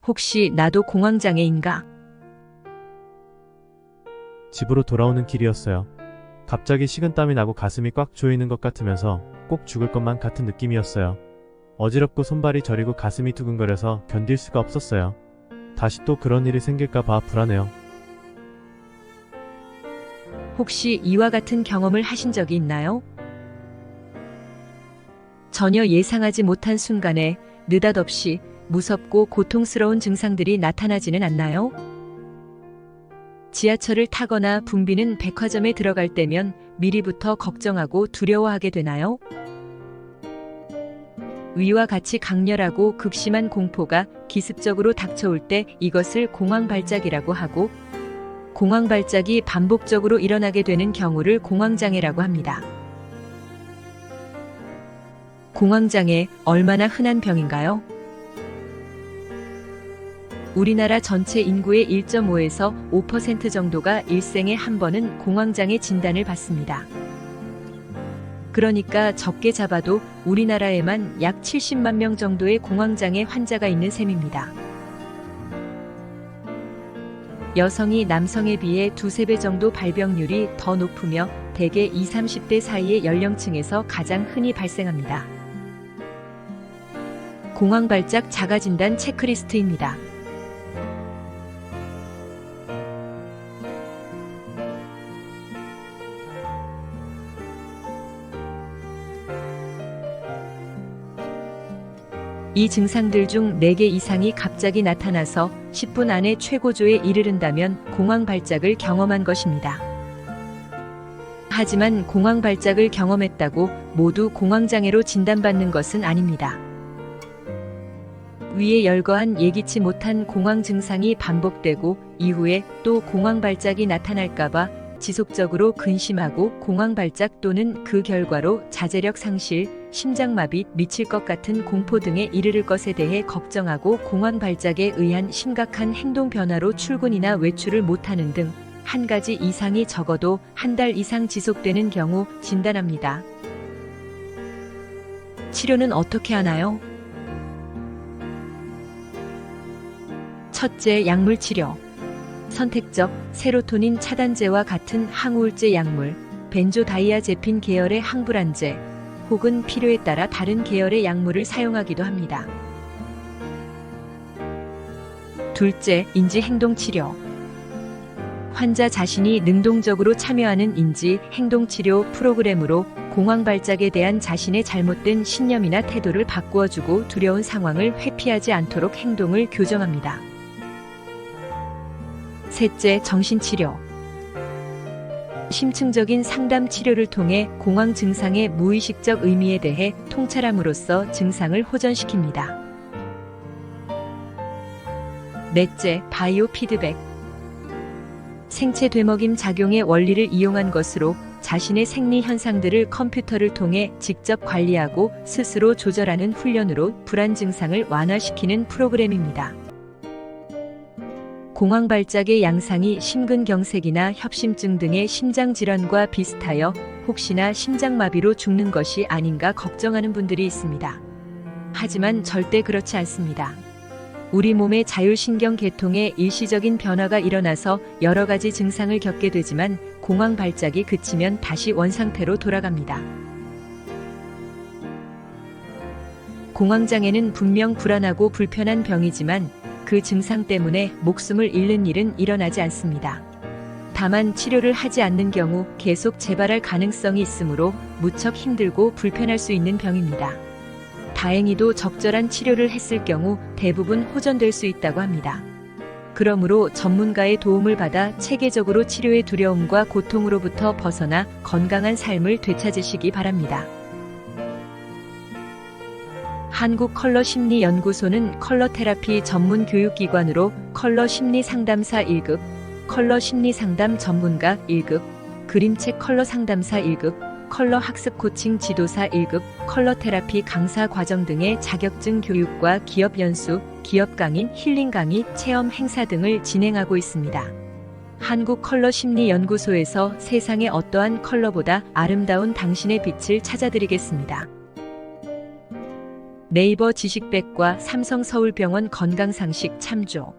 혹시 나도 공황장애인가? 집으로 돌아오는 길이었어요. 갑자기 식은땀이 나고 가슴이 꽉 조이는 것 같으면서 꼭 죽을 것만 같은 느낌이었어요. 어지럽고 손발이 저리고 가슴이 두근거려서 견딜 수가 없었어요. 다시 또 그런 일이 생길까봐 불안해요. 혹시 이와 같은 경험을 하신 적이 있나요? 전혀 예상하지 못한 순간에 느닷없이 무섭고 고통스러운 증상들이 나타나지는 않나요? 지하철을 타거나 붐비는 백화점에 들어갈 때면 미리부터 걱정하고 두려워하게 되나요? 위와 같이 강렬하고 극심한 공포가 기습적으로 닥쳐올 때 이것을 공황발작이라고 하고, 공황발작이 반복적으로 일어나게 되는 경우를 공황장애라고 합니다. 공황장애 얼마나 흔한 병인가요? 우리나라 전체 인구의 1.5에서 5% 정도가 일생에 한 번은 공황장애 진단을 받습니다. 그러니까 적게 잡아도 우리나라에만 약 70만 명 정도의 공황장애 환자가 있는 셈입니다. 여성이 남성에 비해 2~3배 정도 발병률이 더 높으며 대개 20~30대 사이의 연령층에서 가장 흔히 발생합니다. 공황발작 자가진단 체크리스트입니다. 이 증상들 중 4개 이상이 갑자기 나타나서 10분 안에 최고조에 이르른다면 공황발작을 경험한 것입니다. 하지만 공황발작을 경험했다고 모두 공황장애로 진단받는 것은 아닙니다. 위에 열거한 예기치 못한 공황 증상이 반복되고 이후에 또 공황발작이 나타날까봐 지속적으로 근심하고 공황발작 또는 그 결과로 자제력 상실, 심장마비, 미칠 것 같은 공포 등에 이르를 것에 대해 걱정하고 공황발작에 의한 심각한 행동 변화로 출근이나 외출을 못하는 등 한 가지 이상이 적어도 한 달 이상 지속되는 경우 진단합니다. 치료는 어떻게 하나요? 첫째, 약물 치료. 선택적 세로토닌 차단제와 같은 항우울제 약물, 벤조다이아제핀 계열의 항불안제, 혹은 필요에 따라 다른 계열의 약물을 사용하기도 합니다. 둘째, 인지-행동치료. 환자 자신이 능동적으로 참여하는 인지-행동치료 프로그램으로 공황발작에 대한 자신의 잘못된 신념이나 태도를 바꾸어주고 두려운 상황을 회피하지 않도록 행동을 교정합니다. 셋째, 정신치료. 심층적인 상담 치료를 통해 공황 증상의 무의식적 의미에 대해 통찰함으로써 증상을 호전시킵니다. 넷째, 바이오 피드백. 생체 되먹임 작용의 원리를 이용한 것으로 자신의 생리 현상들을 컴퓨터를 통해 직접 관리하고 스스로 조절하는 훈련으로 불안 증상을 완화시키는 프로그램입니다. 공황발작의 양상이 심근경색이나 협심증 등의 심장질환과 비슷하여 혹시나 심장마비로 죽는 것이 아닌가 걱정하는 분들이 있습니다. 하지만 절대 그렇지 않습니다. 우리 몸의 자율신경 계통에 일시적인 변화가 일어나서 여러 가지 증상을 겪게 되지만 공황발작이 그치면 다시 원상태로 돌아갑니다. 공황장애는 분명 불안하고 불편한 병이지만 그 증상 때문에 목숨을 잃는 일은 일어나지 않습니다. 다만 치료를 하지 않는 경우 계속 재발할 가능성이 있으므로 무척 힘들고 불편할 수 있는 병입니다. 다행히도 적절한 치료를 했을 경우 대부분 호전될 수 있다고 합니다. 그러므로 전문가의 도움을 받아 체계적으로 치료의 두려움과 고통으로부터 벗어나 건강한 삶을 되찾으시기 바랍니다. 한국컬러심리연구소는 컬러테라피 전문 교육기관으로 컬러심리상담사 1급, 컬러심리상담 전문가 1급, 그림책 컬러상담사 1급, 컬러학습 코칭 지도사 1급, 컬러테라피 강사 과정 등의 자격증 교육과 기업 연수, 기업 강인, 힐링 강의, 체험 행사 등을 진행하고 있습니다. 한국컬러심리연구소에서 세상의 어떠한 컬러보다 아름다운 당신의 빛을 찾아드리겠습니다. 네이버 지식백과 삼성서울병원 건강상식 참조.